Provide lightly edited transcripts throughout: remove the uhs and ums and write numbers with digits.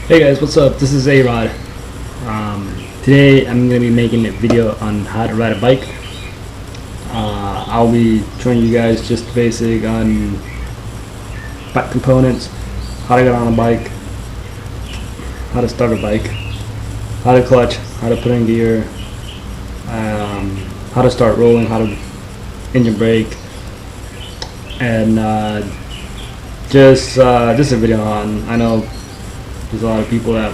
Hey guys, what's up? This is A-Rod. Today I'm going to be making a video on how to ride a bike. I'll be showing you guys just basic on bike components, how to get on a bike, how to start a bike, how to clutch, how to put in gear, how to start rolling, how to engine brake, and just a video on, I know there's a lot of people that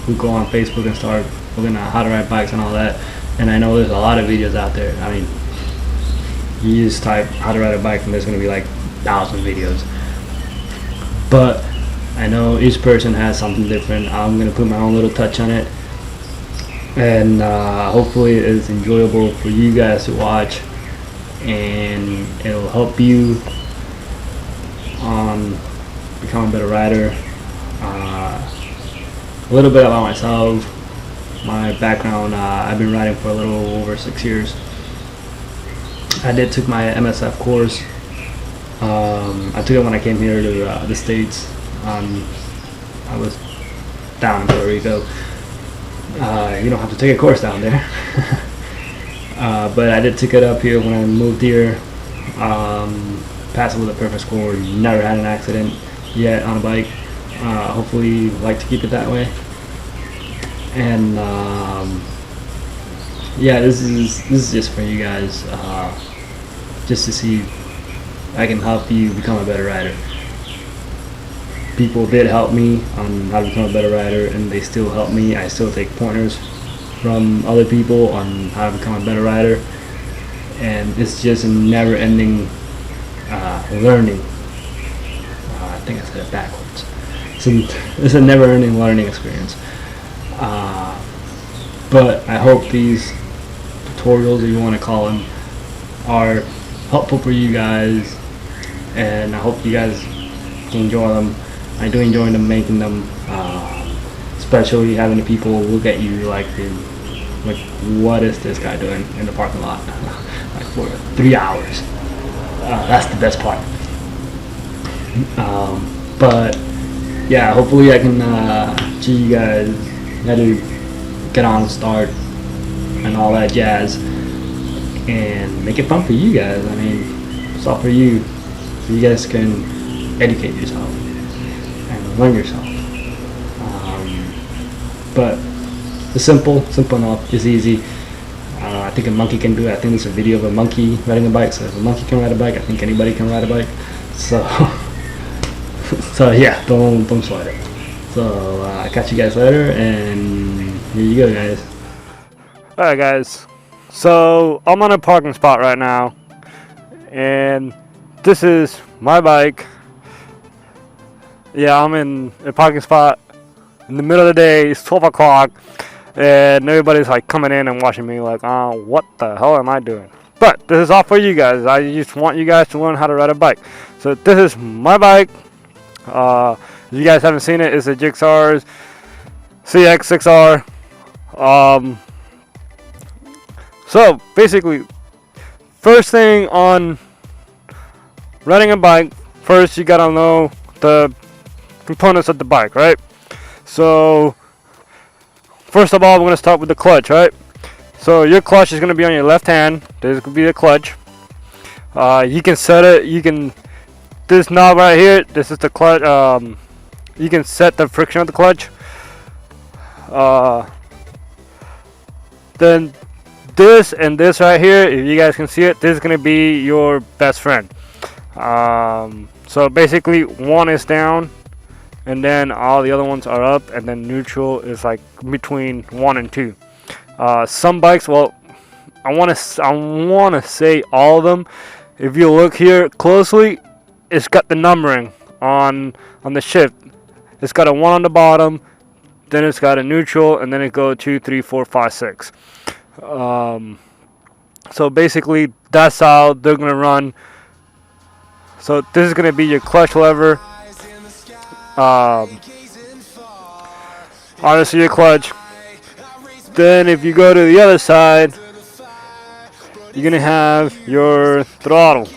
who go on Facebook and start looking at how to ride bikes and all that, and I know there's a lot of videos out there. I mean, you just type how to ride a bike and there's going to be like 1,000 videos, but I know each person has something different. I'm going to put my own little touch on it, and hopefully it's enjoyable for you guys to watch, and it'll help you on becoming a better rider. A little bit about myself, my background. I've been riding for a little over 6 years. I did took my MSF course. I took it when I came here to the States. I was down in Puerto Rico. You don't have to take a course down there. But I did take it up here when I moved here. Passed it with a perfect score. Never had an accident yet on a bike. Hopefully like to keep it that way. And yeah, this is just for you guys, just to see if I can help you become a better rider. People did help me on how to become a better rider, and they still help me. I still take pointers from other people on how to become a better rider, and it's just a never-ending learning. I think I said it backwards. It's a never-ending learning experience. But I hope these tutorials, if you want to call them, are helpful for you guys, and I hope you guys can enjoy them. I do enjoy them, making them, especially having the people look at you like, what is this guy doing in the parking lot like for 3 hours. That's the best part. But yeah, hopefully I can show you guys how to get on, start, and all that jazz, and make it fun for you guys. I mean, it's all for you, so you guys can educate yourself and learn yourself. But it's simple enough. It's easy. I think a monkey can do it. I think there's a video of a monkey riding a bike. So if a monkey can ride a bike, I think anybody can ride a bike. So, so yeah, don't sweat it. So I'll catch you guys later, and here you go, guys. Alright guys, so I'm on a parking spot right now, and this is my bike. Yeah, I'm in a parking spot in the middle of the day. It's 12 o'clock, and everybody's like coming in and watching me like, what the hell am I doing? But this is all for you guys. I just want you guys to learn how to ride a bike. So this is my bike. If you guys haven't seen it, it's a Gixxar's CX6R. So basically, first thing on riding a bike, first you gotta know the components of the bike, right? So first of all, we're gonna start with the clutch, right? So your clutch is gonna be on your left hand. This could be the clutch. You can set it. This knob right here. This is the clutch. You can set the friction of the clutch. Then this and this right here, if you guys can see it, this is gonna be your best friend. So basically, one is down, and then all the other ones are up, and then neutral is like between 1 and 2. Some bikes, well, I wanna say all of them. If you look here closely, it's got the numbering on the shift. It's got a 1 on the bottom, then it's got a neutral, and then it goes 2, 3, 4, 5, 6. So basically that's how they're gonna run. So this is gonna be your clutch lever. Obviously your clutch. Then if you go to the other side, you're gonna have your throttle.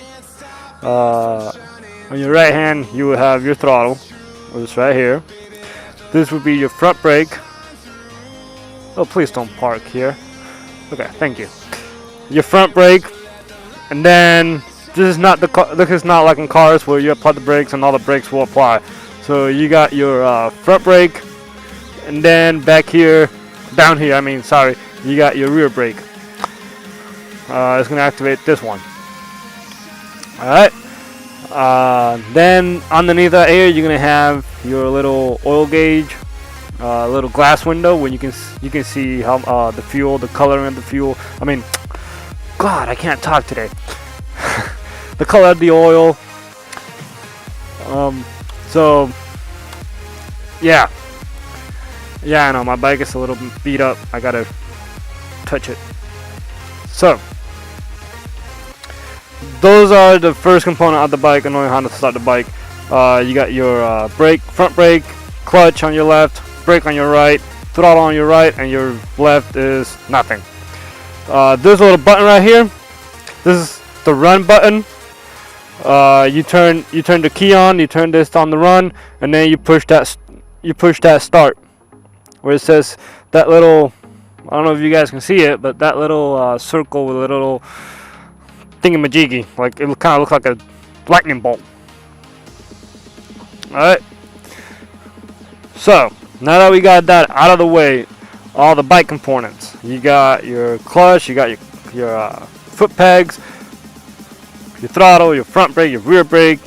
On your right hand, you will have your throttle, which is right here. This would be your front brake. Oh, please don't park here. Okay, thank you. Your front brake, and then this is not like in cars where you apply the brakes and all the brakes will apply. So you got your front brake, and then back here, down here, I mean, sorry, you got your rear brake. It's gonna activate this one. All right. Then underneath that area, you're gonna have your little oil gauge, little glass window where you can see how the fuel, the coloring of the fuel. I mean, God, I can't talk today. The color of the oil. So yeah, I know my bike is a little beat up. I gotta touch it. So those are the first component of the bike and knowing how to start the bike. You got your brake, front brake, clutch on your left, brake on your right, throttle on your right, and your left is nothing. This little button right here, this is the run button. You turn the key on, you turn this on the run, and then you push that start, where it says that little, I don't know if you guys can see it, but that little circle with a little thingamajiggy, like it kind of looks like a lightning bolt. Alright, so now that we got that out of the way, all the bike components, you got your clutch, you got your foot pegs, your throttle, your front brake, your rear brake.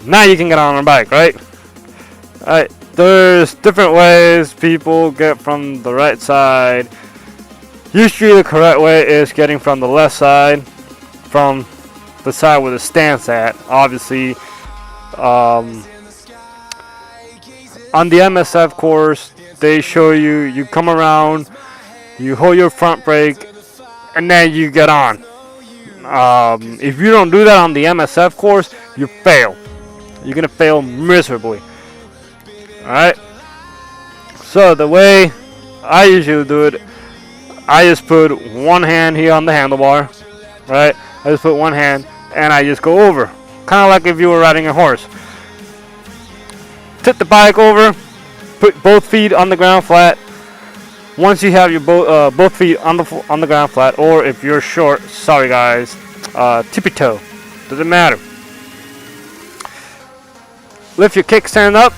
Now you can get on a bike, right? Alright, there's different ways people get from the right side. Usually the correct way is getting from the left side, from the side where the stand's at. Obviously, on the MSF course, they show you come around, you hold your front brake, and then you get on. If you don't do that on the MSF course, you fail. You're gonna fail miserably. Alright, so the way I usually do it, I just put one hand here on the handlebar, right? I just put one hand and I just go over, kind of like if you were riding a horse. Tip the bike over, put both feet on the ground flat. Once you have your both feet on the ground flat, or if you're short, sorry guys, tippy toe, doesn't matter. Lift your kickstand up.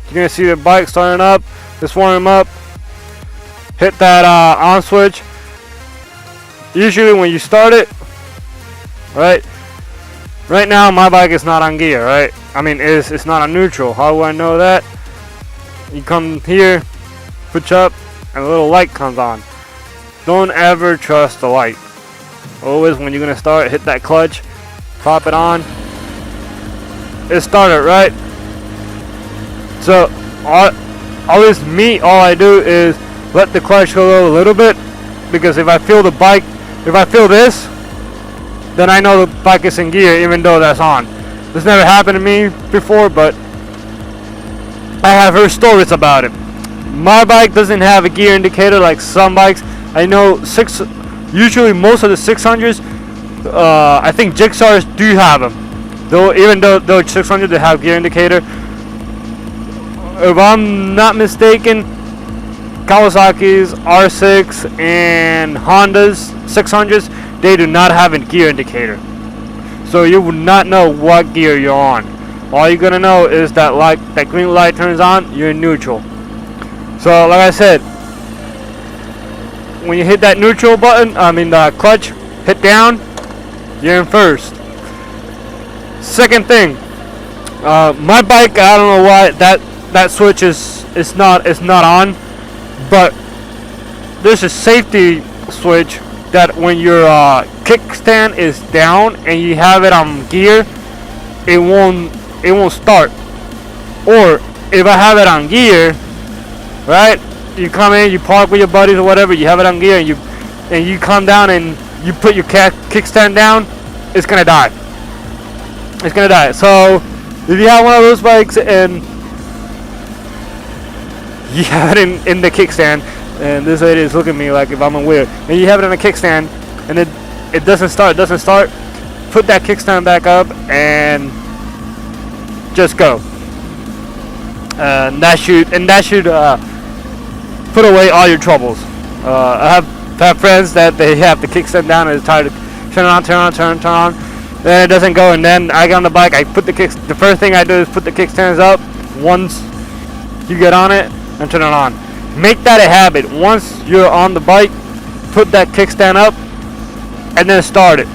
You're gonna see the bike starting up. Just warm them up. Hit that on switch. Usually when you start it, right? Right now my bike is not on gear, right? I mean, it's not on neutral. How do I know that? You come here, push up, and a little light comes on. Don't ever trust the light. Always when you're gonna start, hit that clutch, pop it on. It started, right? So all I do is let the clutch go a little bit, because if I feel this, then I know the bike is in gear, even though that's on. This never happened to me before, but I have heard stories about it. My bike doesn't have a gear indicator like some bikes. I know usually most of the 600s, I think Jigsaws do have them. Even though 600 they have gear indicator. If I'm not mistaken, Kawasaki's R6 and Honda's 600s, they do not have a gear indicator. So you would not know what gear you're on. All you're gonna know is that that green light turns on, you're in neutral. So like I said, when you hit that neutral button, I mean the clutch, hit down, you're in first. Second thing, my bike, I don't know why that switch is not on, but there's a safety switch that when your kickstand is down and you have it on gear, it won't start. Or if I have it on gear, right? You come in, you park with your buddies or whatever, you have it on gear, and you come down and you put your kickstand down, it's gonna die. It's gonna die. So if you have one of those bikes and you have it in the kickstand, and this lady is looking at me like if I'm weird, and you have it in a kickstand and it doesn't start, put that kickstand back up and just go. And that should put away all your troubles. I have friends that they have the kickstand down and it's tired to turn on, then it doesn't go, and then I get on the bike, the first thing I do is put the kickstands up once you get on it and turn it on. Make that a habit. Once you're on the bike, put that kickstand up and then start it.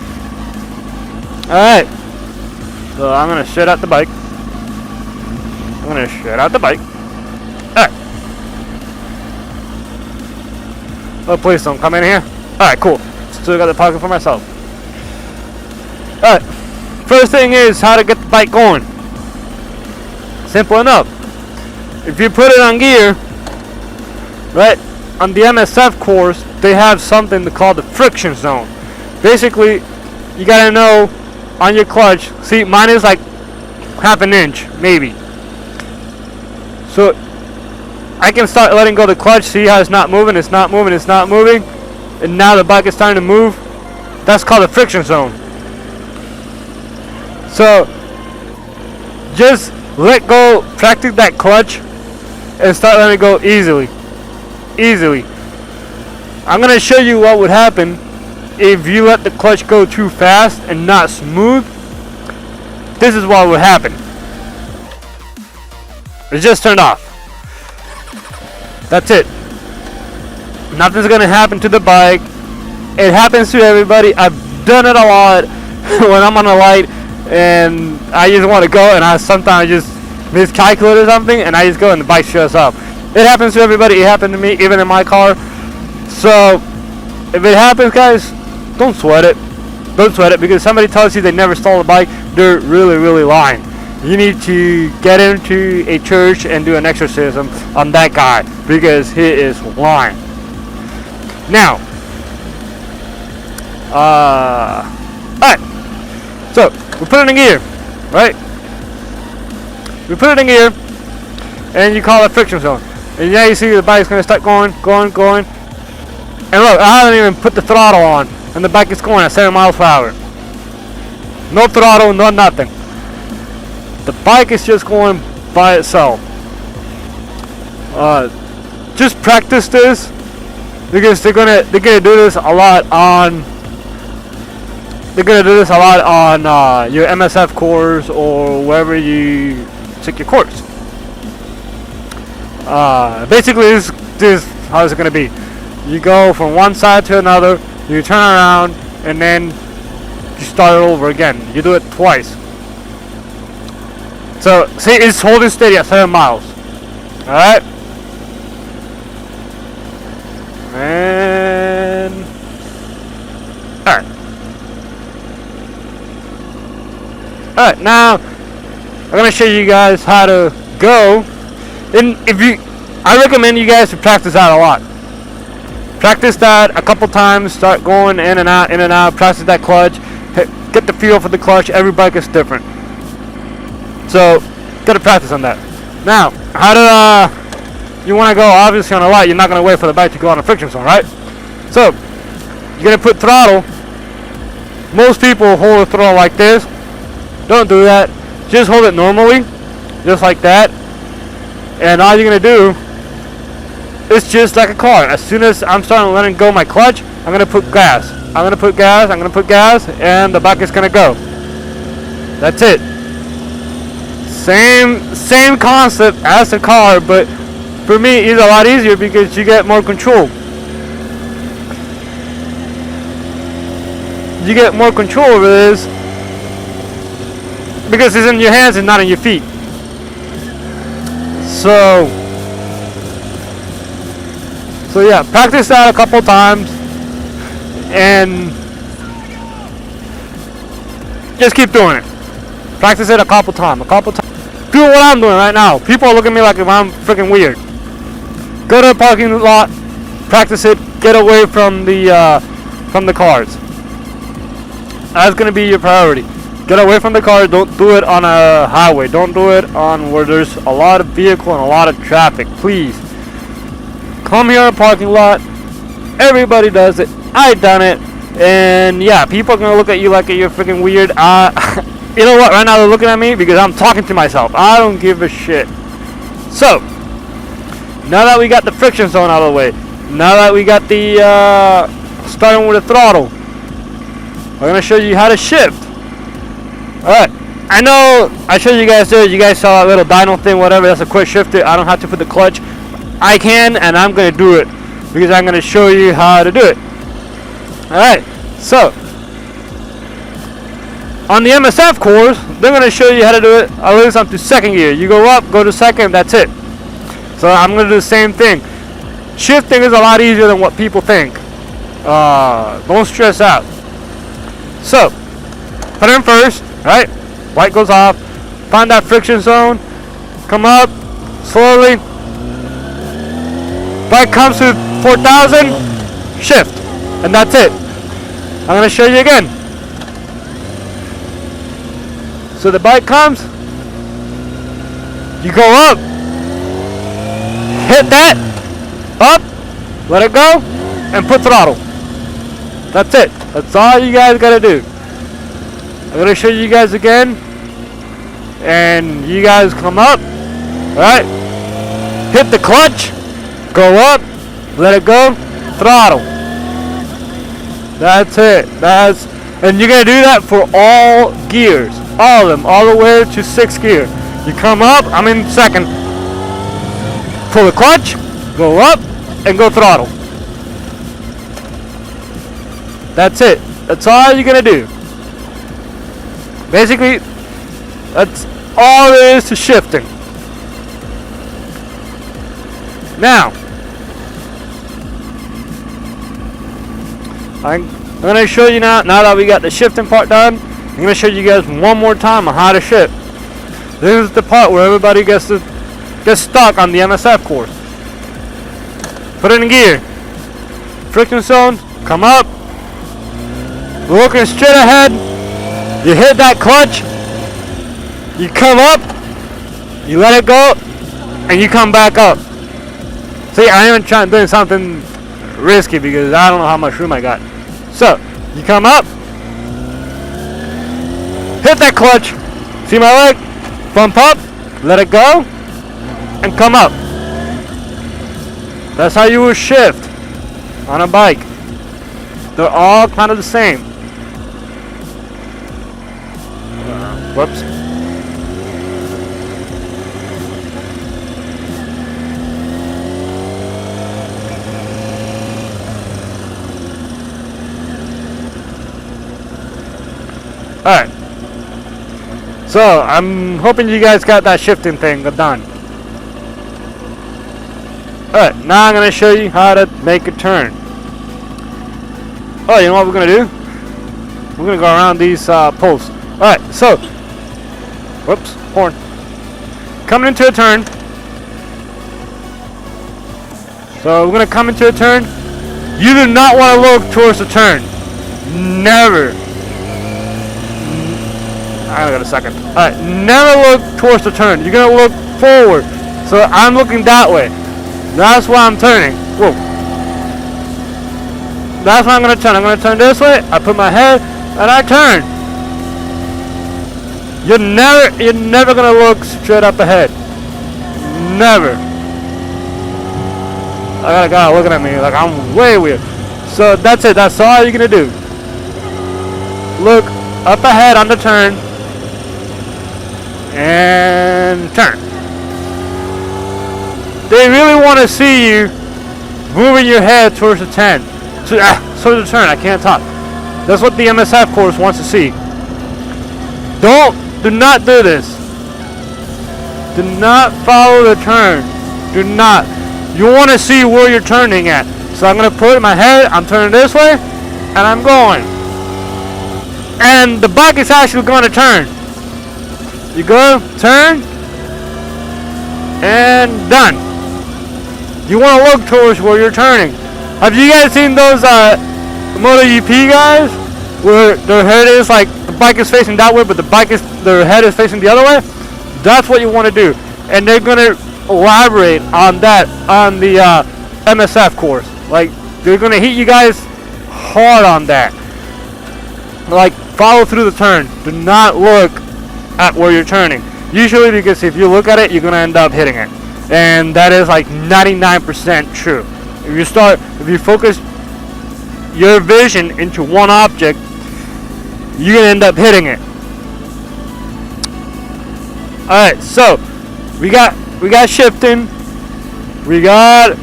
Alright, so I'm gonna shut out the bike. Alright. Oh, please don't come in here. Alright, cool. Still got the parking for myself. Alright. First thing is how to get the bike going. Simple enough. If you put it on gear, right, on the MSF course, they have something called the friction zone. Basically, you gotta know on your clutch. See, mine is like half an inch, maybe. So I can start letting go of the clutch, see how it's not moving, and now the bike is starting to move. That's called the friction zone. So just let go, practice that clutch, and start letting it go easily. I'm gonna show you what would happen if you let the clutch go too fast and not smooth. This is what would happen. It just turned off. That's it. Nothing's gonna happen to the bike. It happens to everybody. I've done it a lot when I'm on a light and I just want to go, and I sometimes just miscalculate or something, and I just go and the bike shuts up. It happens to everybody. It happened to me, even in my car. So if it happens, guys, don't sweat it. Because somebody tells you they never stole a bike, they're really lying. You need to get into a church and do an exorcism on that guy, because he is lying. Now, alright, so we put it in gear, right? We put it in gear, and you call it friction zone. And now you see the bike's gonna start going. And look, I haven't even put the throttle on, and the bike is going at 7 miles per hour. No throttle, no nothing. The bike is just going by itself. Just practice this, because they're gonna do this a lot on. Your MSF course or wherever you take your course. Basically, this is how it's gonna be. You go from one side to another, you turn around, and then you start it over again. You do it twice. So, see, it's holding steady at 7 miles. Alright? And... Alright. Alright, now, I'm going to show you guys how to go. And I recommend you guys to practice that a lot. Practice that a couple times, start going in and out, practice that clutch. Get the feel for the clutch. Every bike is different. So, gotta practice on that. Now, how do you want to go? Obviously, on a light, you're not gonna wait for the bike to go on a friction zone, right? So, you're gonna put throttle. Most people hold the throttle like this. Don't do that. Just hold it normally, just like that. And all you're gonna do is just like a car. As soon as I'm starting letting go my clutch, I'm gonna put gas. I'm gonna put gas, and the bike is gonna go. That's it. Same concept as the car, but for me it's a lot easier because you get more control. You get more control over this because it's in your hands and not in your feet. So yeah, practice that a couple times and just keep doing it. Practice it a couple times. Do what I'm doing right now. People look at me like if I'm freaking weird. Go to the parking lot, practice it, get away from the cars. That's gonna be your priority. Get away from the cars. Don't do it on a highway. Don't do it on where there's a lot of vehicle and a lot of traffic. Please. Come here in a parking lot. Everybody does it. I done it. And yeah, people are gonna look at you like you're freaking weird. you know what? Right now they're looking at me because I'm talking to myself. I don't give a shit. So, now that we got the friction zone out of the way, now that we got the starting with the throttle, I'm gonna show you how to shift. Alright, I know I showed you guys there. You guys saw that little dyno thing, whatever. That's a quick shifter. I don't have to put the clutch. I can, and I'm gonna do it because I'm gonna show you how to do it. Alright, so on the MSF course, they're gonna show you how to do it. At least up to second gear. You go up, go to second, that's it. So I'm gonna do the same thing. Shifting is a lot easier than what people think. Don't stress out. So, put in first, right? Light goes off. Find that friction zone. Come up slowly. Bike comes to 4,000. Shift, and that's it. I'm gonna show you again. So the bike comes. You go up. Hit that. Up. Let it go, and put throttle. That's it. That's all you guys gotta do. I'm gonna show you guys again, and you guys come up, right? Hit the clutch, go up, let it go, throttle. That's it. And you're gonna do that for all gears, all of them, all the way to 6th gear. You come up, I'm in second. Pull the clutch, go up, and go throttle. That's it. That's all you're gonna do. Basically, that's all there is to shifting. Now, I'm gonna show you now that we got the shifting part done, I'm gonna show you guys one more time on how to shift. This is the part where everybody gets stuck on the MSF course. Put it in gear. Friction zone, come up. Looking straight ahead. You hit that clutch. You come up. You let it go. And you come back up. See, I am trying doing something risky because I don't know how much room I got. So, you come up. Hit that clutch. See my leg? Bump up. Let it go. And come up. That's how you will shift on a bike. They're all kind of the same. Whoops. Alright. So, I'm hoping you guys got that shifting thing done. Alright, now I'm going to show you how to make a turn. Oh, you know what we're going to do? We're going to go around these posts. Alright, so, whoops, horn. Coming into a turn. So, we're going to come into a turn. You do not want to look towards the turn. Never. I got a second. Alright, never look towards the turn. You're going to look forward. So, I'm looking that way. That's why I'm turning. Whoa. That's why I'm going to turn. I'm going to turn this way. I put my head and I turn. You're never going to look straight up ahead. Never. I got a guy looking at me like I'm way weird. So that's it. That's all you're going to do. Look up ahead on the turn. And turn. They really want to see you moving your head towards the turn. Towards the turn. I can't talk. That's what the MSF course wants to see. Do not do this. Do not follow the turn. Do not. You want to see where you're turning at. So I'm going to put my head, I'm turning this way, and I'm going. And the bike is actually going to turn. You go, turn, and done. You want to look towards where you're turning. Have you guys seen those MotoGP guys where their head is like the bike is facing that way, but their head is facing the other way? That's what you want to do, and they're gonna elaborate on that on the MSF course. Like they're gonna hit you guys hard on that. Like follow through the turn. Do not look at where you're turning. Usually, because if you look at it, you're gonna end up hitting it, and that is like 99% true. If you focus your vision into one object, you're gonna end up hitting it. Alright, so we got shifting, we got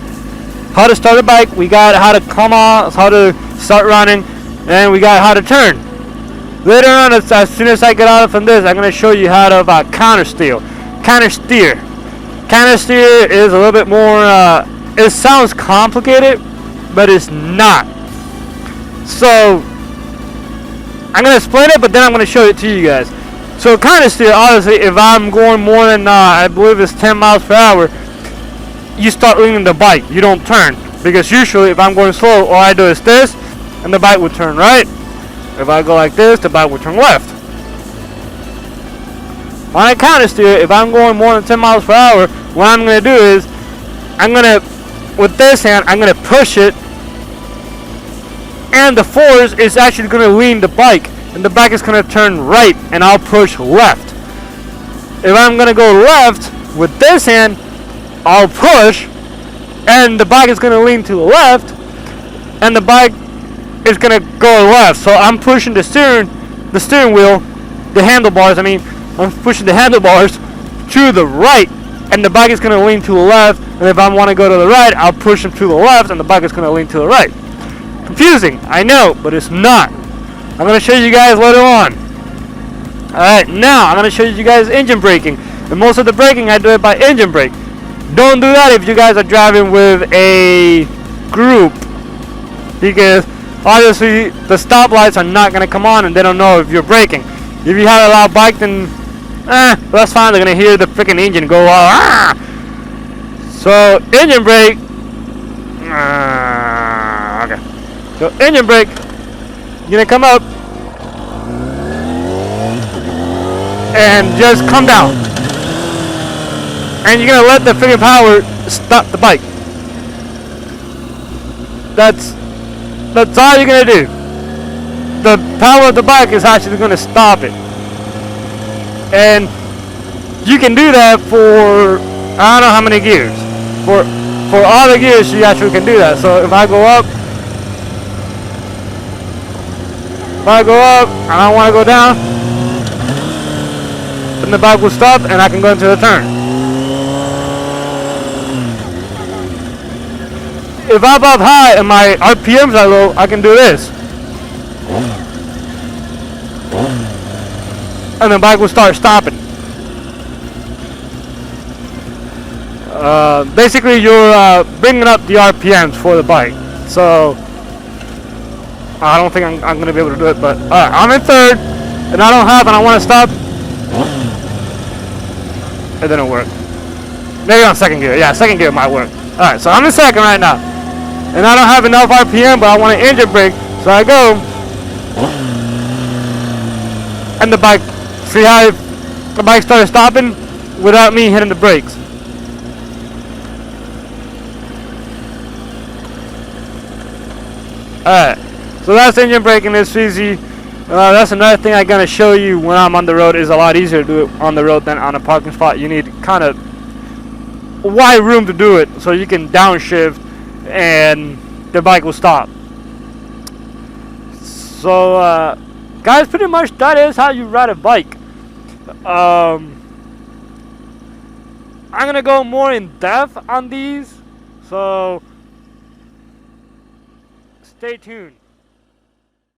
how to start a bike, we got how to come off, how to start running, and we got how to turn. Later on, as soon as I get out from this, I'm gonna show you how to counter steer. Counter steer is a little bit more. It sounds complicated, but it's not. So I'm gonna explain it, but then I'm gonna show it to you guys. So counter steer, obviously, if I'm going more than I believe it's 10 miles per hour, you start leaning the bike. You don't turn, because usually if I'm going slow, all I do is this, and the bike will turn right. If I go like this, the bike will turn left. When I counter steer, if I'm going more than 10 miles per hour, what I'm gonna do is, with this hand, I'm gonna push it, and the force is actually gonna lean the bike, and the bike is gonna turn right, and I'll push left. If I'm gonna go left with this hand, I'll push, and the bike is gonna lean to the left, and the bike is gonna go left. So I'm pushing the steering wheel, the handlebars. I'm pushing the handlebars to the right, and the bike is gonna lean to the left. And if I want to go to the right, I'll push them to the left, and the bike is gonna lean to the right. Confusing, I know, but it's not. I'm gonna show you guys later on. Alright, now I'm gonna show you guys engine braking. And most of the braking, I do it by engine brake. Don't do that if you guys are driving with a group, because obviously the stoplights are not gonna come on and they don't know if you're braking. If you have a loud bike, then that's fine. They're gonna hear the freaking engine go So engine brake. Okay. So engine brake, you're gonna come up and just come down, and you're gonna let the freaking power stop the bike. That's all you're gonna do. The power of the bike is actually gonna stop it, and you can do that for I don't know how many gears. For all the gears, you actually can do that. So if I go up and I want to go down, then the bike will stop and I can go into the turn. If I'm up high and my RPMs are low, I can do this. And the bike will start stopping. Basically, you're bringing up the RPMs for the bike. So I don't think I'm going to be able to do it, but I'm in third, and I don't have, and I want to stop. It didn't work. Maybe on second gear. Yeah, second gear might work. Alright, so I'm in second right now, and I don't have enough RPM, but I want an engine brake, so I go, and the bike, see how the bike started stopping without me hitting the brakes. Alright, so that's engine braking. It's easy. That's another thing I'm going to show you when I'm on the road. Is a lot easier to do it on the road than on a parking spot. You need kind of wide room to do it, so you can downshift and the bike will stop. So guys, pretty much that is how you ride a bike. I'm going to go more in depth on these, so stay tuned.